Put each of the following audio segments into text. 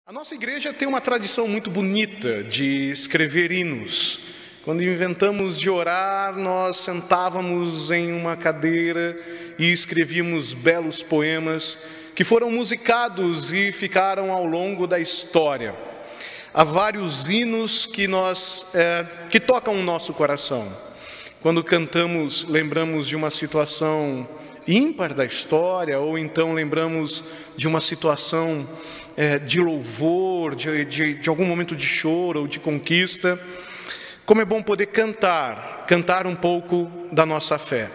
A nossa igreja tem uma tradição muito bonita de escrever hinos. Quando inventamos de orar, nós sentávamos em uma cadeira e escrevíamos belos poemas que foram musicados e ficaram ao longo da história. Há vários hinos que tocam o nosso coração. Quando cantamos, lembramos de uma situação ímpar da história, ou então lembramos de uma situação de louvor, de algum momento de choro ou de conquista. Como é bom poder cantar um pouco da nossa fé.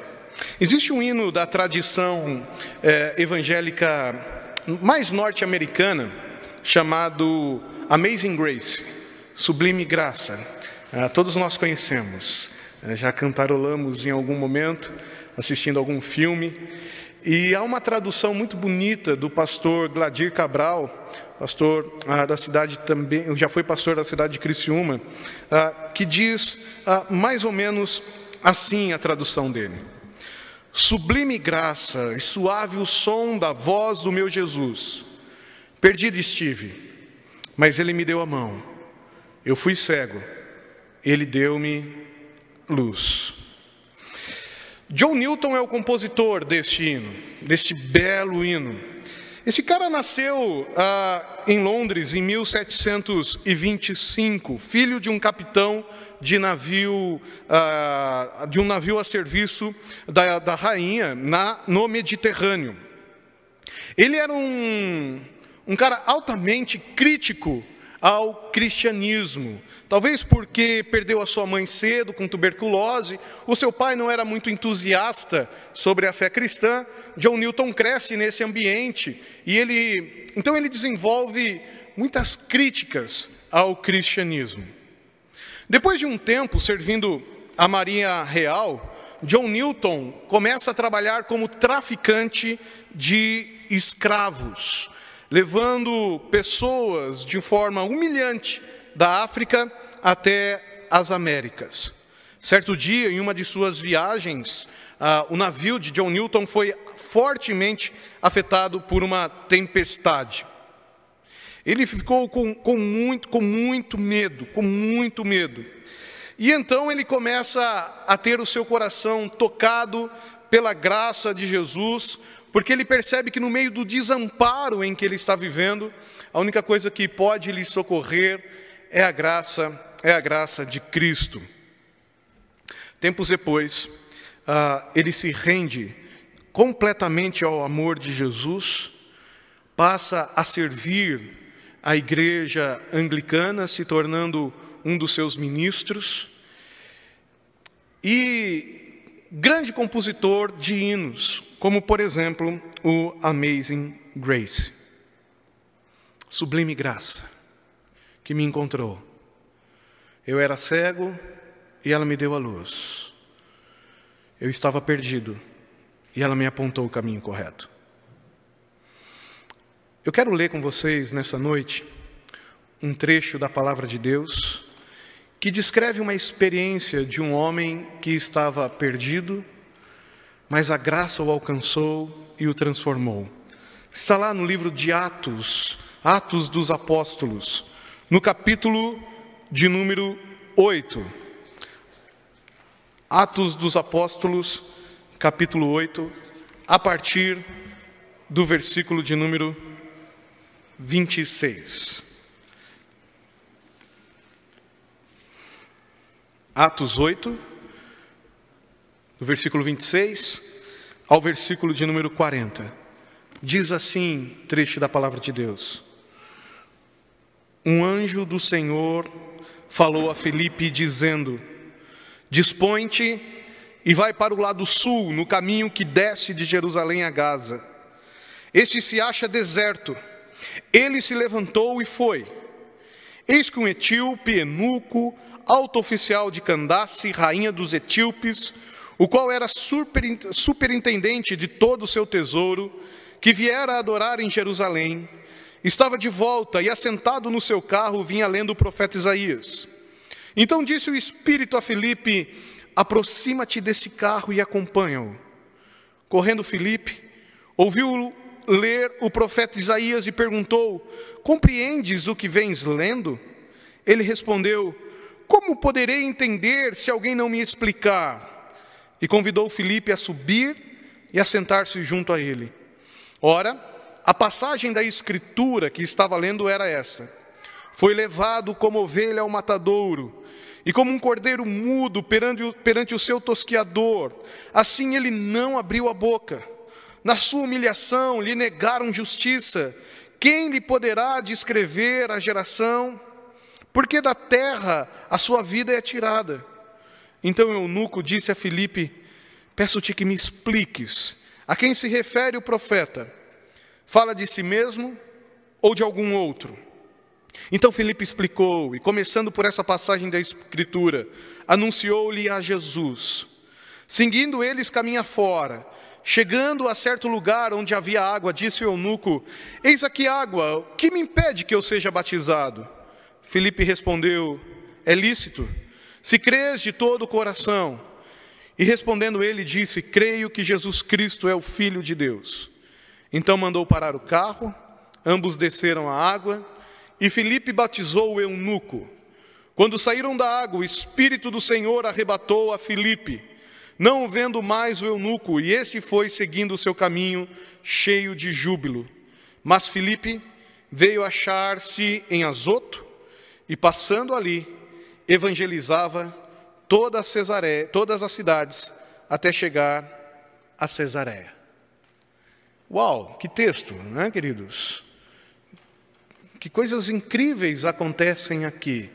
Existe um hino da tradição evangélica mais norte-americana, chamado Amazing Grace, Sublime Graça. Todos nós conhecemos, já cantarolamos em algum momento, assistindo algum filme. E há uma tradução muito bonita do pastor Gladir Cabral, pastor da cidade também, já foi pastor da cidade de Criciúma, que diz mais ou menos assim a tradução dele: sublime graça e suave o som da voz do meu Jesus. Perdido estive, mas ele me deu a mão. Eu fui cego, ele deu-me luz. John Newton é o compositor deste hino, deste belo hino. Esse cara nasceu em Londres em 1725, filho de um capitão de um navio a serviço da rainha no Mediterrâneo. Ele era um cara altamente crítico ao cristianismo. Talvez porque perdeu a sua mãe cedo com tuberculose, o seu pai não era muito entusiasta sobre a fé cristã. John Newton cresce nesse ambiente e então ele desenvolve muitas críticas ao cristianismo. Depois de um tempo servindo a Marinha Real, John Newton começa a trabalhar como traficante de escravos, levando pessoas de forma humilhante da África até as Américas. Certo dia, em uma de suas viagens, o navio de John Newton foi fortemente afetado por uma tempestade. Ele ficou com muito medo. E então ele começa a ter o seu coração tocado pela graça de Jesus, porque ele percebe que no meio do desamparo em que ele está vivendo, a única coisa que pode lhe socorrer é a graça de Cristo. Tempos depois, ele se rende completamente ao amor de Jesus, passa a servir a igreja anglicana, se tornando um dos seus ministros, e grande compositor de hinos, como por exemplo o Amazing Grace. Sublime graça que me encontrou. Eu era cego e ela me deu a luz. Eu estava perdido e ela me apontou o caminho correto. Eu quero ler com vocês nessa noite um trecho da palavra de Deus que descreve uma experiência de um homem que estava perdido, mas a graça o alcançou e o transformou. Está lá no livro de Atos dos Apóstolos, no capítulo de número 8. Atos dos Apóstolos, capítulo 8, a partir do versículo de número 26. Atos 8, do versículo 26 ao versículo de número 40. Diz assim, trecho da palavra de Deus: um anjo do Senhor falou a Filipe dizendo: dispõe-te e vai para o lado sul, no caminho que desce de Jerusalém a Gaza. Este se acha deserto. Ele se levantou e foi. Eis que um etíope, eunuco, alto oficial de Candace, rainha dos etíopes, o qual era superintendente de todo o seu tesouro, que viera adorar em Jerusalém, estava de volta e assentado no seu carro vinha lendo o profeta Isaías. Então disse o Espírito a Filipe: aproxima-te desse carro e acompanha-o. Correndo Filipe, ouviu ler o profeta Isaías e perguntou: compreendes o que vens lendo? Ele respondeu: como poderei entender se alguém não me explicar? E convidou Filipe a subir e a sentar-se junto a ele. Ora, a passagem da Escritura que estava lendo era esta: foi levado como ovelha ao matadouro, e como um cordeiro mudo perante o seu tosquiador, assim ele não abriu a boca. Na sua humilhação lhe negaram justiça. Quem lhe poderá descrever a geração? Porque da terra a sua vida é tirada. Então o eunuco disse a Filipe: peço-te que me expliques, a quem se refere o profeta? Fala de si mesmo ou de algum outro? Então Filipe explicou, e começando por essa passagem da Escritura, anunciou-lhe a Jesus. Seguindo eles caminho fora, chegando a certo lugar onde havia água, disse o eunuco: eis aqui água, o que me impede que eu seja batizado? Filipe respondeu: é lícito, se crês de todo o coração. E respondendo ele, disse: creio que Jesus Cristo é o Filho de Deus. Então mandou parar o carro, ambos desceram à água, e Filipe batizou o eunuco. Quando saíram da água, o Espírito do Senhor arrebatou a Filipe, não vendo mais o eunuco, e este foi seguindo o seu caminho, cheio de júbilo. Mas Filipe veio achar-se em Azoto, e passando ali, evangelizava todas as cidades, até chegar a Cesareia. Uau, que texto, né, queridos? Que coisas incríveis acontecem aqui,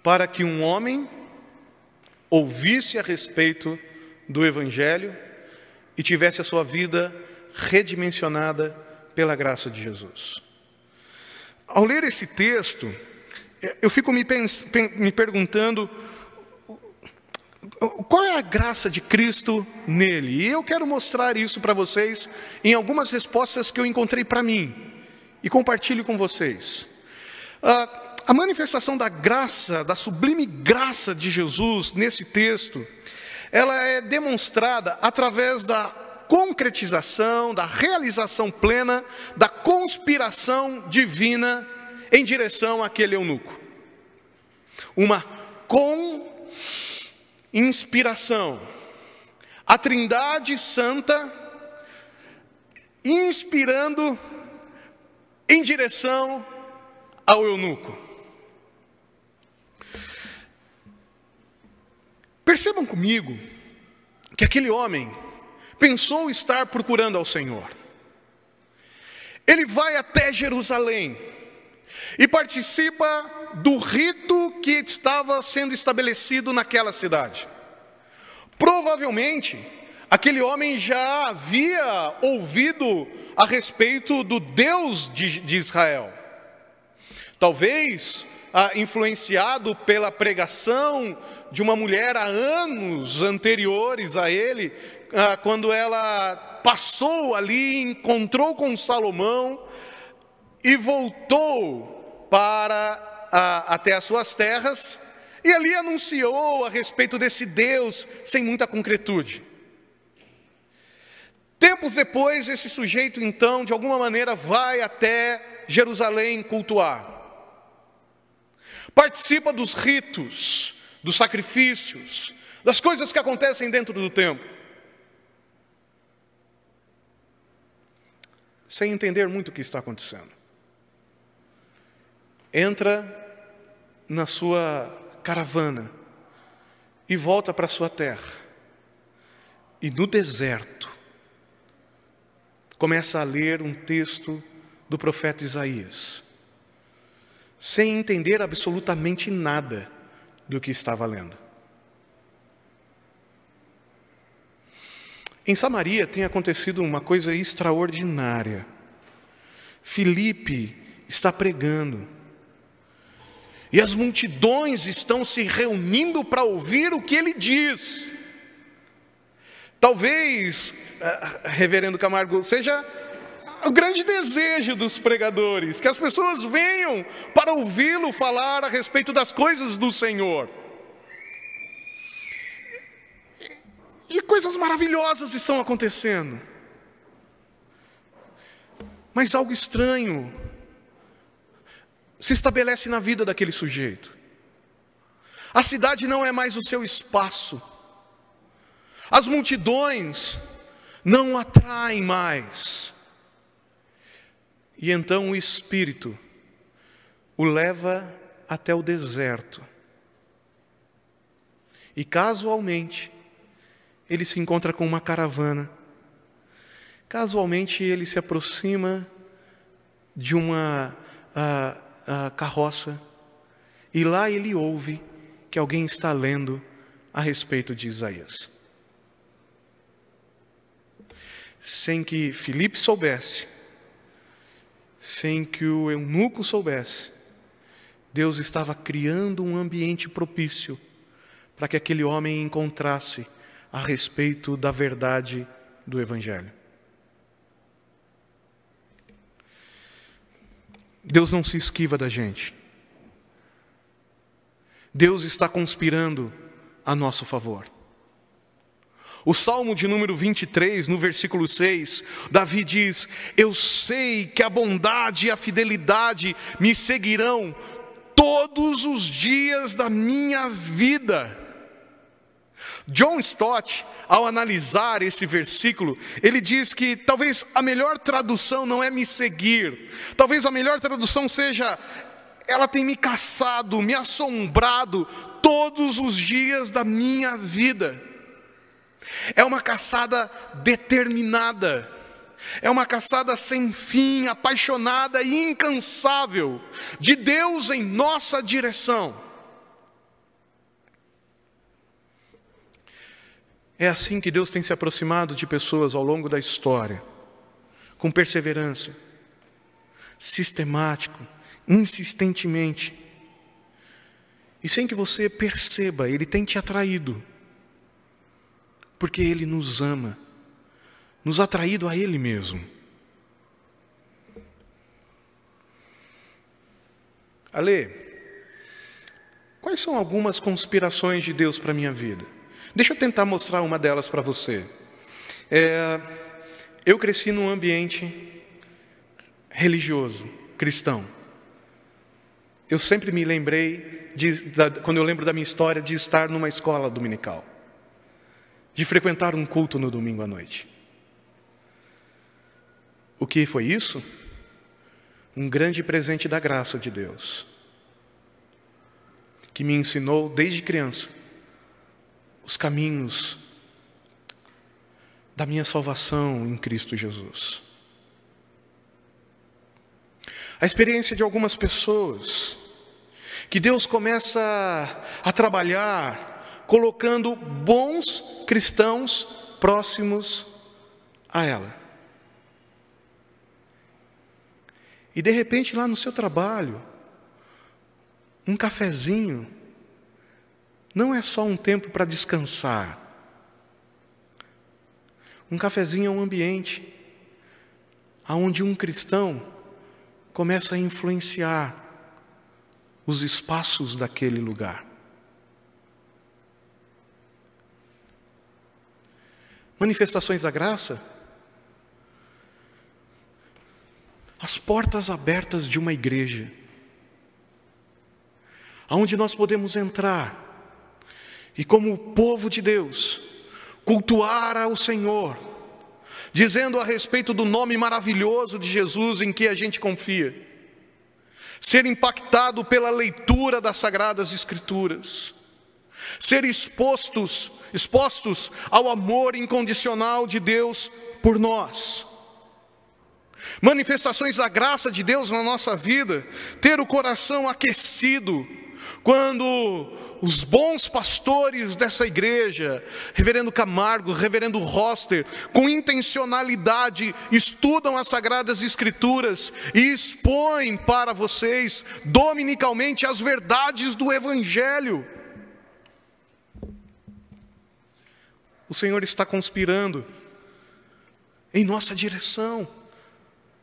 para que um homem ouvisse a respeito do Evangelho e tivesse a sua vida redimensionada pela graça de Jesus. Ao ler esse texto, eu fico me perguntando qual é a graça de Cristo nele. E eu quero mostrar isso para vocês em algumas respostas que eu encontrei para mim e compartilho com vocês. A manifestação da graça, da sublime graça de Jesus nesse texto, ela é demonstrada através da concretização, da realização plena, da conspiração divina em direção àquele eunuco. Uma inspiração. A Trindade Santa inspirando em direção ao eunuco. Percebam comigo que aquele homem pensou estar procurando ao Senhor. Ele vai até Jerusalém e participa do rito que estava sendo estabelecido naquela cidade. Provavelmente, aquele homem já havia ouvido a respeito do Deus de Israel. Talvez influenciado pela pregação de uma mulher há anos anteriores a ele, quando ela passou ali, encontrou com Salomão e voltou até as suas terras, e ali anunciou a respeito desse Deus sem muita concretude. Tempos depois, esse sujeito então, de alguma maneira, vai até Jerusalém cultuar. Participa dos ritos, dos sacrifícios, das coisas que acontecem dentro do templo. Sem entender muito o que está acontecendo. Entra na sua caravana e volta para a sua terra. E no deserto, começa a ler um texto do profeta Isaías, sem entender absolutamente nada do que estava lendo. Em Samaria tem acontecido uma coisa extraordinária. Filipe está pregando, e as multidões estão se reunindo para ouvir o que ele diz. Talvez, reverendo Camargo, seja o grande desejo dos pregadores, que as pessoas venham para ouvi-lo falar a respeito das coisas do Senhor. E coisas maravilhosas estão acontecendo. Mas algo estranho se estabelece na vida daquele sujeito. A cidade não é mais o seu espaço. As multidões não o atraem mais. E então o Espírito o leva até o deserto. E casualmente, ele se encontra com uma caravana. Casualmente, ele se aproxima de uma carroça. E lá ele ouve que alguém está lendo a respeito de Isaías. Sem que Filipe soubesse, sem que o eunuco soubesse, Deus estava criando um ambiente propício para que aquele homem encontrasse a respeito da verdade do Evangelho. Deus não se esquiva da gente. Deus está conspirando a nosso favor. O Salmo de número 23, no versículo 6, Davi diz: eu sei que a bondade e a fidelidade me seguirão todos os dias da minha vida. John Stott, ao analisar esse versículo, ele diz que talvez a melhor tradução não é me seguir. Talvez a melhor tradução seja: ela tem me caçado, me assombrado todos os dias da minha vida. É uma caçada determinada. É uma caçada sem fim, apaixonada e incansável de Deus em nossa direção. É assim que Deus tem se aproximado de pessoas ao longo da história, com perseverança, sistemático, insistentemente. E sem que você perceba, Ele tem te atraído, porque Ele nos ama, nos atraído a Ele mesmo. Ale, quais são algumas conspirações de Deus para a minha vida? Deixa eu tentar mostrar uma delas para você. Eu cresci num ambiente religioso, cristão. Eu sempre me lembrei, quando eu lembro da minha história, de estar numa escola dominical, de frequentar um culto no domingo à noite. O que foi isso? Um grande presente da graça de Deus, que me ensinou desde criança os caminhos da minha salvação em Cristo Jesus. A experiência de algumas pessoas, que Deus começa a trabalhar, colocando bons cristãos próximos a ela. E de repente lá no seu trabalho, um cafezinho, não é só um tempo para descansar. Um cafezinho é um ambiente onde um cristão começa a influenciar os espaços daquele lugar. Manifestações da graça, as portas abertas de uma igreja, aonde nós podemos entrar e, como povo de Deus, cultuar ao Senhor, dizendo a respeito do nome maravilhoso de Jesus em que a gente confia, ser impactado pela leitura das Sagradas Escrituras, ser expostos ao amor incondicional de Deus por nós. Manifestações da graça de Deus na nossa vida, ter o coração aquecido, quando os bons pastores dessa igreja, reverendo Camargo, reverendo Roster, com intencionalidade, estudam as Sagradas Escrituras e expõem para vocês, dominicalmente, as verdades do Evangelho. O Senhor está conspirando em nossa direção,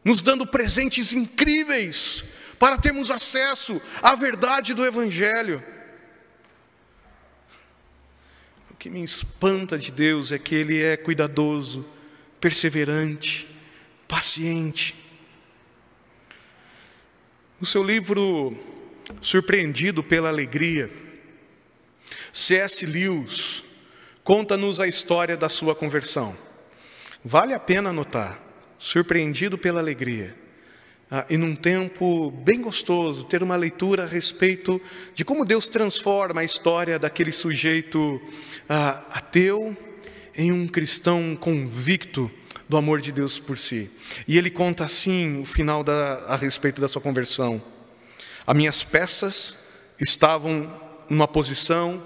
nos dando presentes incríveis, para termos acesso à verdade do Evangelho. O que me espanta de Deus é que Ele é cuidadoso, perseverante, paciente, No seu livro Surpreendido pela Alegria, C.S. Lewis conta-nos a história da sua conversão. Vale a pena anotar, Surpreendido pela Alegria. E num tempo bem gostoso, ter uma leitura a respeito de como Deus transforma a história daquele sujeito ateu em um cristão convicto do amor de Deus por si. E ele conta assim o final a respeito da sua conversão. As minhas peças estavam numa posição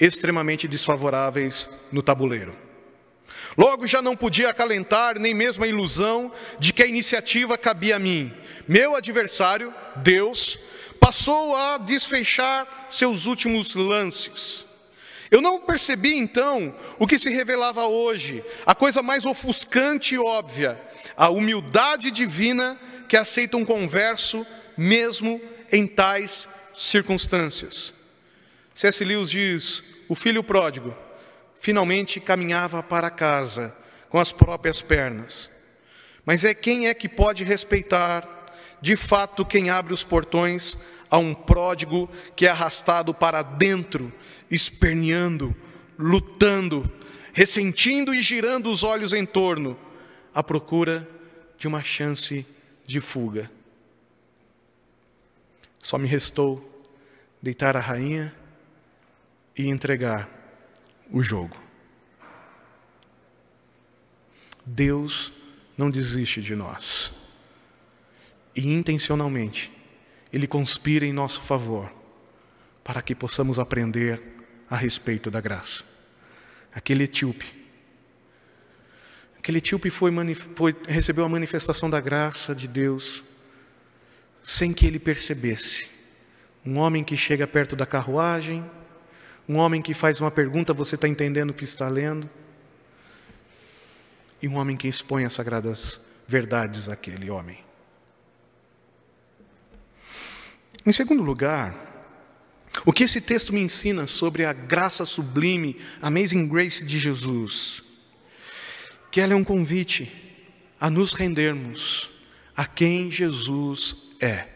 extremamente desfavoráveis no tabuleiro. Logo já não podia acalentar nem mesmo a ilusão de que a iniciativa cabia a mim. Meu adversário, Deus, passou a desfechar seus últimos lances. Eu não percebi então o que se revelava hoje, a coisa mais ofuscante e óbvia, a humildade divina que aceita um converso mesmo em tais circunstâncias. C.S. Lewis diz: o filho pródigo finalmente caminhava para casa com as próprias pernas. Mas quem é que pode respeitar, de fato, quem abre os portões a um pródigo que é arrastado para dentro, esperneando, lutando, ressentindo e girando os olhos em torno, à procura de uma chance de fuga? Só me restou deitar a rainha e entregar o jogo. Deus não desiste de nós. E intencionalmente, Ele conspira em nosso favor, para que possamos aprender a respeito da graça. Aquele etíope recebeu a manifestação da graça de Deus, sem que ele percebesse. Um homem que chega perto da carruagem, um homem que faz uma pergunta: você está entendendo o que está lendo? E um homem que expõe as sagradas verdades àquele homem. Em segundo lugar, o que esse texto me ensina sobre a graça sublime, Amazing Grace de Jesus? Que ela é um convite a nos rendermos a quem Jesus é.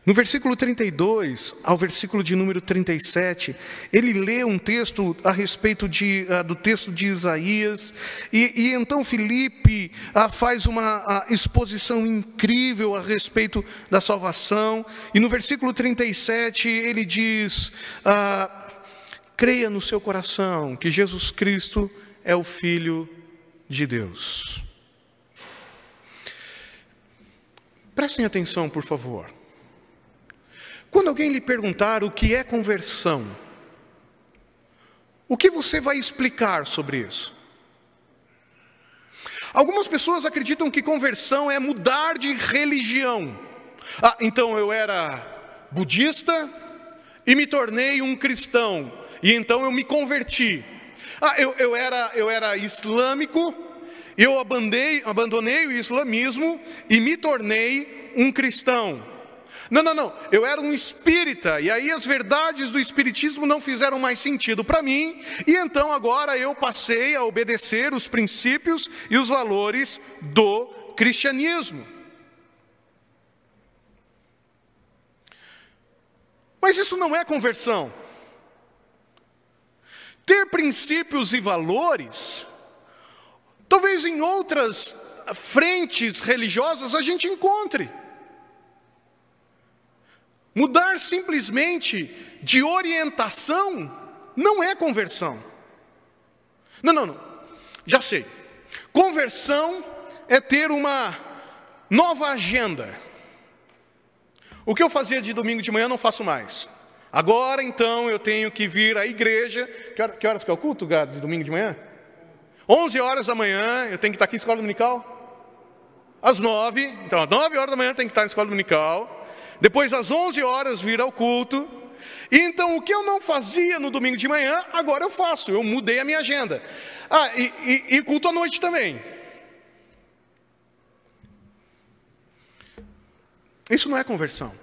No versículo 32 ao versículo de número 37, ele lê um texto a respeito do texto de Isaías, e então Filipe faz uma exposição incrível a respeito da salvação, e no versículo 37 ele diz: creia no seu coração que Jesus Cristo é o Filho de Deus. Prestem atenção, por favor. Quando alguém lhe perguntar o que é conversão, o que você vai explicar sobre isso? Algumas pessoas acreditam que conversão é mudar de religião. Então eu era budista e me tornei um cristão, e então eu me converti. Eu era islâmico, eu abandonei o islamismo e me tornei um cristão. Não, eu era um espírita, e aí as verdades do espiritismo não fizeram mais sentido para mim, e então agora eu passei a obedecer os princípios e os valores do cristianismo. Mas isso não é conversão. Ter princípios e valores, talvez em outras frentes religiosas a gente encontre. Mudar simplesmente de orientação não é conversão. Não. Já sei. Conversão é ter uma nova agenda. O que eu fazia de domingo de manhã eu não faço mais. Agora então eu tenho que vir à igreja. Que horas que é o culto, de domingo de manhã? 11 horas da manhã eu tenho que estar aqui na escola dominical. Às 9, então às 9 horas da manhã eu tenho que estar na escola dominical. Depois às 11 horas vir ao culto. E então o que eu não fazia no domingo de manhã, agora eu faço. Eu mudei a minha agenda. E culto à noite também. Isso não é conversão.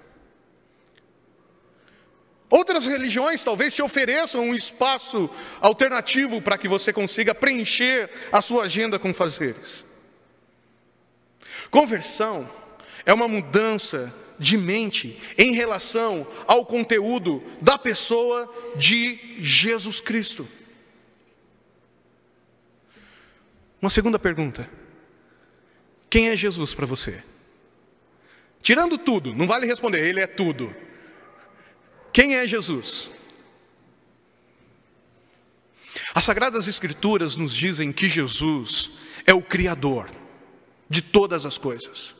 Outras religiões talvez te ofereçam um espaço alternativo para que você consiga preencher a sua agenda com fazeres. Conversão é uma mudança de mente em relação ao conteúdo da pessoa de Jesus Cristo. Uma segunda pergunta: quem é Jesus para você? Tirando tudo, não vale responder, ele é tudo. Quem é Jesus? As Sagradas Escrituras nos dizem que Jesus é o Criador de todas as coisas.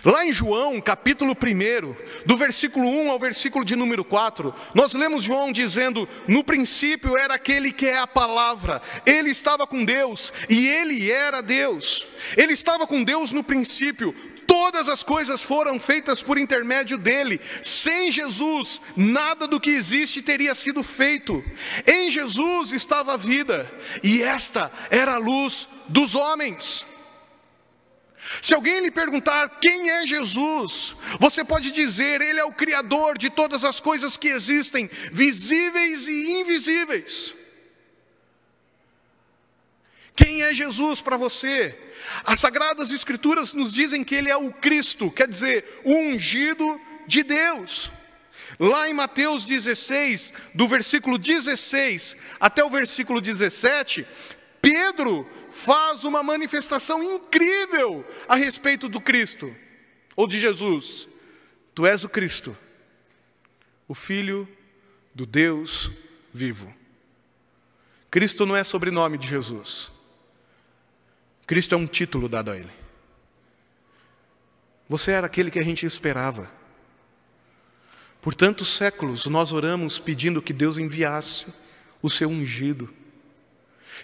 Lá em João, capítulo 1, do versículo 1 ao versículo de número 4, nós lemos João dizendo: no princípio era aquele que é a palavra, ele estava com Deus e ele era Deus. Ele estava com Deus no princípio, todas as coisas foram feitas por intermédio dele. Sem Jesus, nada do que existe teria sido feito. Em Jesus estava a vida, e esta era a luz dos homens. Se alguém lhe perguntar quem é Jesus, você pode dizer: ele é o Criador de todas as coisas que existem, visíveis e invisíveis. Quem é Jesus para você? As Sagradas Escrituras nos dizem que ele é o Cristo, quer dizer, o ungido de Deus. Lá em Mateus 16, do versículo 16 até o versículo 17, Pedro faz uma manifestação incrível a respeito do Cristo, ou de Jesus. Tu és o Cristo, o Filho do Deus vivo. Cristo não é sobrenome de Jesus. Cristo é um título dado a ele. Você era aquele que a gente esperava. Por tantos séculos nós oramos pedindo que Deus enviasse o seu ungido.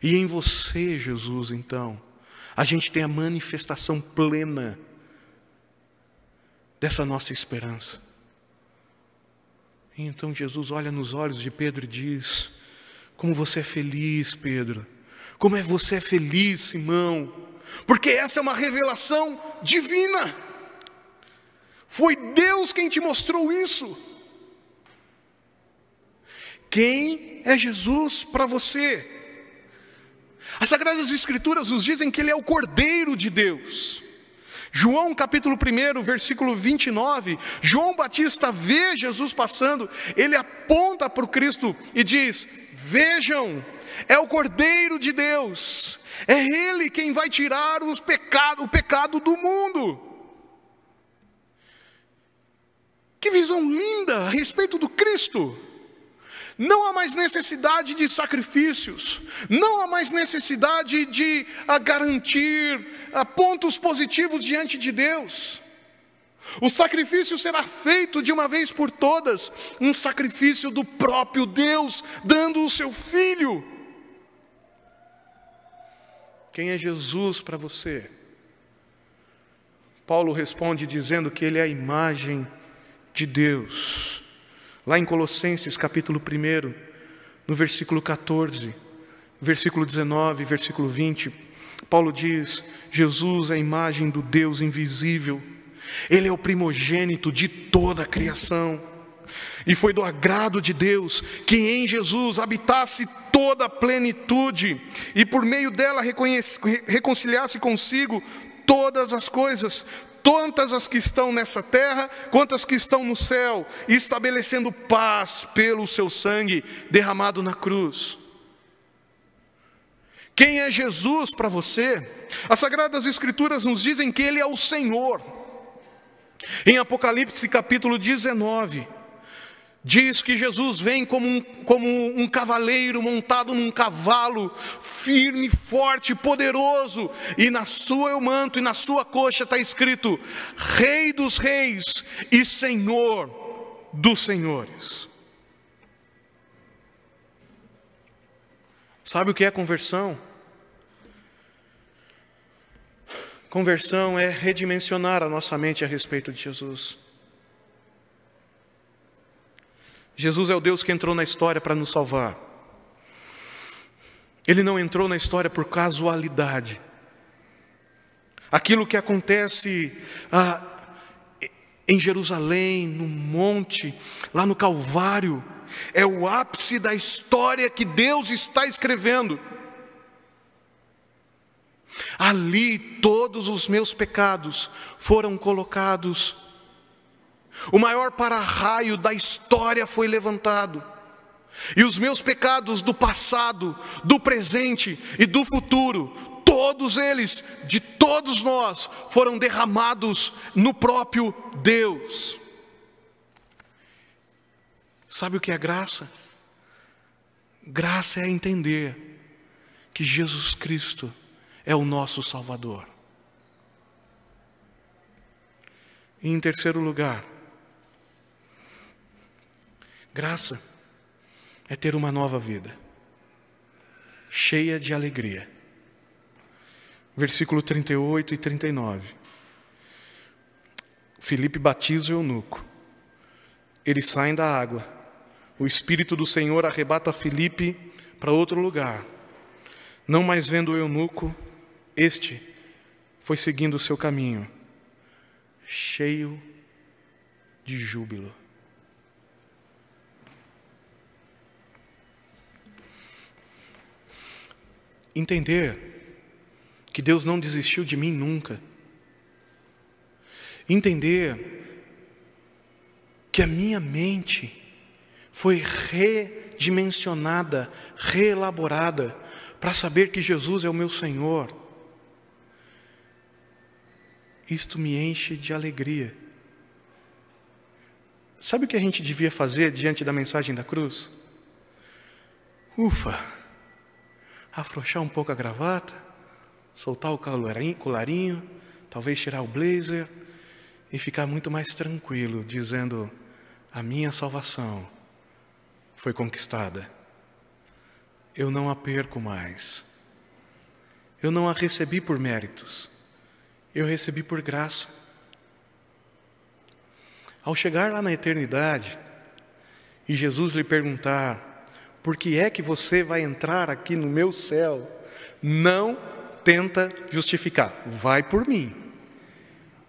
E em você, Jesus, então, a gente tem a manifestação plena dessa nossa esperança. E então Jesus olha nos olhos de Pedro e diz: como você é feliz, Pedro. Como você é feliz, Simão. Porque essa é uma revelação divina. Foi Deus quem te mostrou isso. Quem é Jesus para você? As Sagradas Escrituras nos dizem que ele é o Cordeiro de Deus. João capítulo 1, versículo 29, João Batista vê Jesus passando, ele aponta para o Cristo e diz: vejam, é o Cordeiro de Deus, é ele quem vai tirar o pecado do mundo. Que visão linda a respeito do Cristo. Não há mais necessidade de sacrifícios, não há mais necessidade de garantir pontos positivos diante de Deus. O sacrifício será feito de uma vez por todas, um sacrifício do próprio Deus, dando o seu Filho. Quem é Jesus para você? Paulo responde dizendo que ele é a imagem de Deus. Lá em Colossenses capítulo 1, no versículo 14, versículo 19, versículo 20, Paulo diz: Jesus é a imagem do Deus invisível, ele é o primogênito de toda a criação, e foi do agrado de Deus que em Jesus habitasse toda a plenitude, e por meio dela reconciliasse consigo todas as coisas, tantas as que estão nessa terra, quanto as que estão no céu, estabelecendo paz pelo seu sangue derramado na cruz. Quem é Jesus para você? As Sagradas Escrituras nos dizem que ele é o Senhor. Em Apocalipse capítulo 19, diz que Jesus vem como um cavaleiro montado num cavalo, firme, forte, poderoso, e na sua manto e na sua coxa está escrito: Rei dos Reis e Senhor dos Senhores. Sabe o que é conversão? Conversão é redimensionar a nossa mente a respeito de Jesus. Jesus é o Deus que entrou na história para nos salvar. Ele não entrou na história por casualidade. Aquilo que acontece em Jerusalém, no monte, lá no Calvário, é o ápice da história que Deus está escrevendo. Ali todos os meus pecados foram colocados. O maior para-raio da história foi levantado. E os meus pecados do passado, do presente e do futuro, todos eles, de todos nós, foram derramados no próprio Deus. Sabe o que é graça? Graça é entender que Jesus Cristo é o nosso Salvador. E em terceiro lugar, graça é ter uma nova vida, cheia de alegria. Versículo 38 e 39. Filipe batiza o eunuco. Eles saem da água. O Espírito do Senhor arrebata Filipe para outro lugar. Não mais vendo o eunuco, este foi seguindo o seu caminho, cheio de júbilo. Entender que Deus não desistiu de mim nunca. Entender que a minha mente foi redimensionada, reelaborada, para saber que Jesus é o meu Senhor. Isto me enche de alegria. Sabe o que a gente devia fazer diante da mensagem da cruz? Afrouxar um pouco a gravata, soltar o colarinho, talvez tirar o blazer e ficar muito mais tranquilo, dizendo: a minha salvação foi conquistada. Eu não a perco mais. Eu não a recebi por méritos. Eu recebi por graça. Ao chegar lá na eternidade, e Jesus lhe perguntar: por que é que você vai entrar aqui no meu céu? Não tenta justificar. Vai por mim.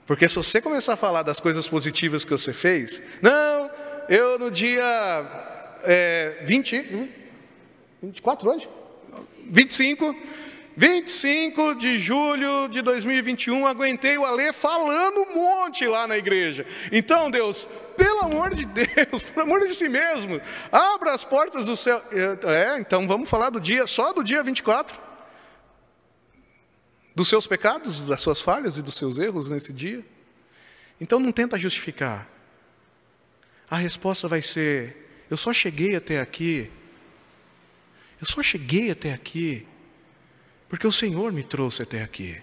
Porque se você começar a falar das coisas positivas que você fez, não, eu no dia 24 hoje? 25 de julho de 2021, aguentei o Alê falando um monte lá na igreja. Então, Deus, pelo amor de Deus, pelo amor de si mesmo, abra as portas do céu. Então vamos falar só do dia 24? Dos seus pecados, das suas falhas e dos seus erros nesse dia? Então não tenta justificar. A resposta vai ser: eu só cheguei até aqui. Eu só cheguei até aqui porque o Senhor me trouxe até aqui.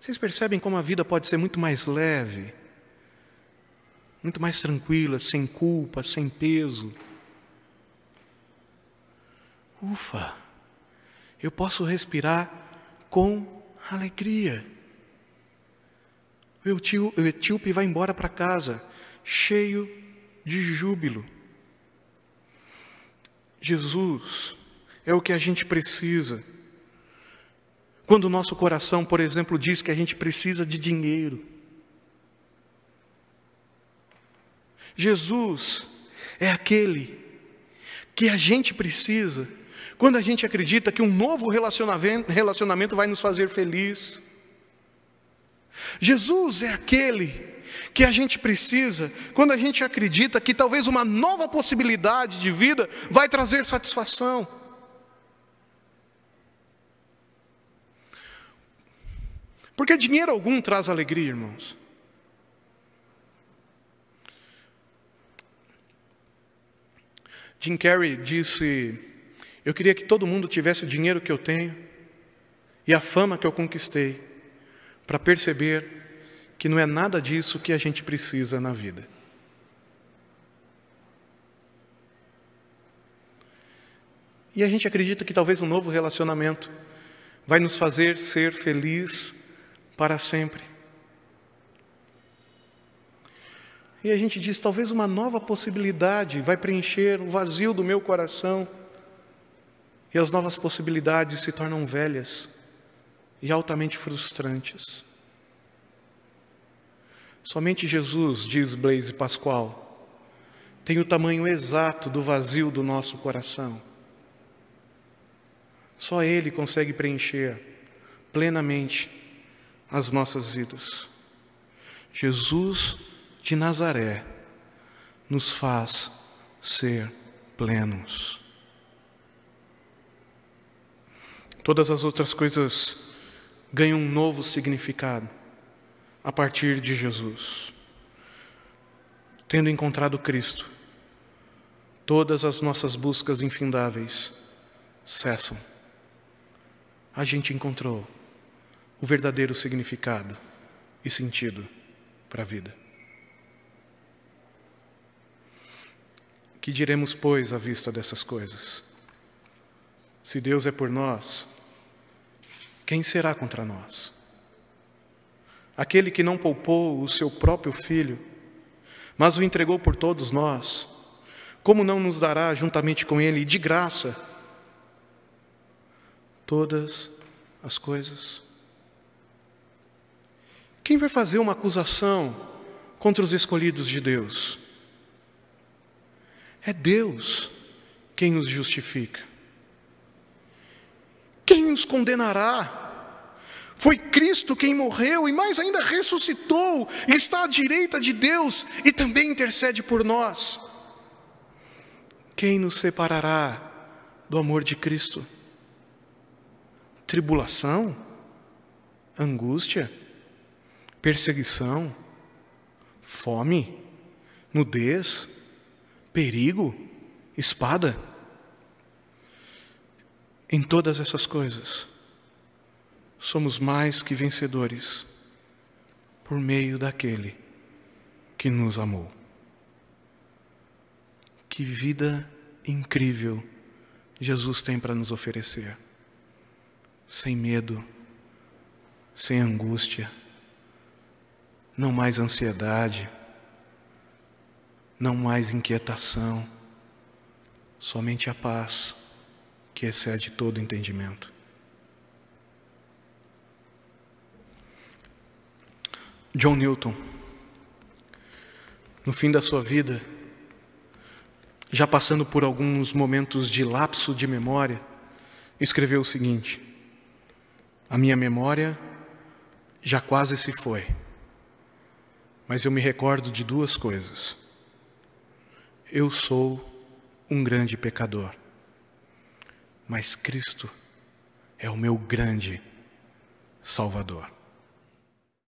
Vocês percebem como a vida pode ser muito mais leve, muito mais tranquila, sem culpa, sem peso? Eu posso respirar com alegria. O etíope vai embora para casa, cheio de júbilo. Jesus é o que a gente precisa. Quando o nosso coração, por exemplo, diz que a gente precisa de dinheiro. Jesus é aquele que a gente precisa quando a gente acredita que um novo relacionamento vai nos fazer feliz. Jesus é aquele que a gente precisa quando a gente acredita que talvez uma nova possibilidade de vida vai trazer satisfação. Porque dinheiro algum traz alegria, irmãos. Jim Carrey disse: eu queria que todo mundo tivesse o dinheiro que eu tenho e a fama que eu conquistei, para perceber que não é nada disso que a gente precisa na vida. E a gente acredita que talvez um novo relacionamento vai nos fazer ser feliz para sempre. E a gente diz: talvez uma nova possibilidade vai preencher o vazio do meu coração. E as novas possibilidades se tornam velhas e altamente frustrantes. Somente Jesus, diz Blaise Pascal, tem o tamanho exato do vazio do nosso coração. Só Ele consegue preencher plenamente as nossas vidas. Jesus de Nazaré nos faz ser plenos. Todas as outras coisas ganham um novo significado a partir de Jesus. Tendo encontrado Cristo, todas as nossas buscas infindáveis cessam. A gente encontrou o verdadeiro significado e sentido para a vida. Que diremos, pois, à vista dessas coisas? Se Deus é por nós, quem será contra nós? Aquele que não poupou o seu próprio Filho, mas o entregou por todos nós, como não nos dará juntamente com Ele, de graça, todas as coisas? Quem vai fazer uma acusação contra os escolhidos de Deus? É Deus quem os justifica. Quem os condenará? Foi Cristo quem morreu e mais ainda ressuscitou, e está à direita de Deus e também intercede por nós. Quem nos separará do amor de Cristo? Tribulação? Angústia? Perseguição? Fome? Nudez? Perigo? Espada? Em todas essas coisas, somos mais que vencedores por meio daquele que nos amou. Que vida incrível Jesus tem para nos oferecer. Sem medo, sem angústia, não mais ansiedade, não mais inquietação, somente a paz que excede todo entendimento. John Newton, no fim da sua vida, já passando por alguns momentos de lapso de memória, escreveu o seguinte: a minha memória já quase se foi, mas eu me recordo de duas coisas. Eu sou um grande pecador, mas Cristo é o meu grande Salvador.